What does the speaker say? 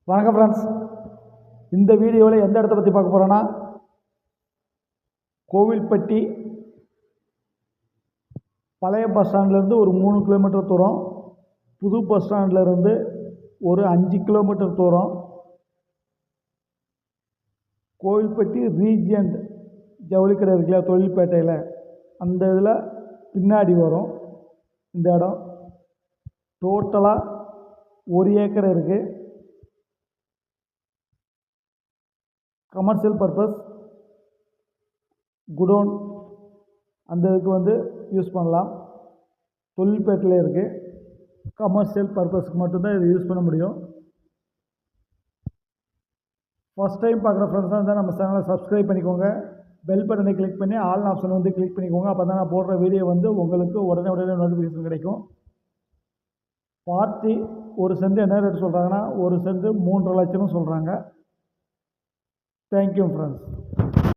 வணக்கம் ஃப்ரெண்ட்ஸ். இந்த வீடியோவில் எந்த இடத்த பற்றி பார்க்க போகிறோன்னா, கோவில்பட்டி பழைய பஸ் ஸ்டாண்ட்லேருந்து ஒரு 3 கிலோமீட்டர் தூரம், புது பஸ் ஸ்டாண்ட்லேருந்து ஒரு 5 கிலோமீட்டர் தூரம், கோவில்பட்டி ரீஜியன்ட் ஜவுளிக்கடை இருக்குல்ல தொழில்பேட்டையில், அந்த இதில் பின்னாடி வரும் இந்த இடம். டோட்டலாக 1 ஏக்கர் இருக்குது. கமர்ஷியல் பர்பஸ் குடோன் அந்த இதுக்கு யூஸ் பண்ணலாம். தொழில்பேட்டையில் இருக்குது. கமர்ஷியல் பர்பஸ்க்கு மட்டும்தான் இதை யூஸ் பண்ண முடியும். ஃபஸ்ட் டைம் பார்க்குற ஃப்ரெண்ட்ஸாக இருந்தால் நம்ம சேனலை சப்ஸ்கிரைப் பண்ணிக்கோங்க. பெல் பட்டனை கிளிக் பண்ணி ஆல் ஆப்ஷன் கிளிக் பண்ணிக்கோங்க. அப்போ தான் நான் போடுற வீடியோ உங்களுக்கு உடனே நோட்டிஃபிகேஷன் கிடைக்கும். பார்ட்டி ஒரு சென்ட் என்ன ரேட் சொல்கிறாங்கன்னா, ஒரு சென்ட் 3.5 லட்சம்னு சொல்கிறாங்க. Thank you friends.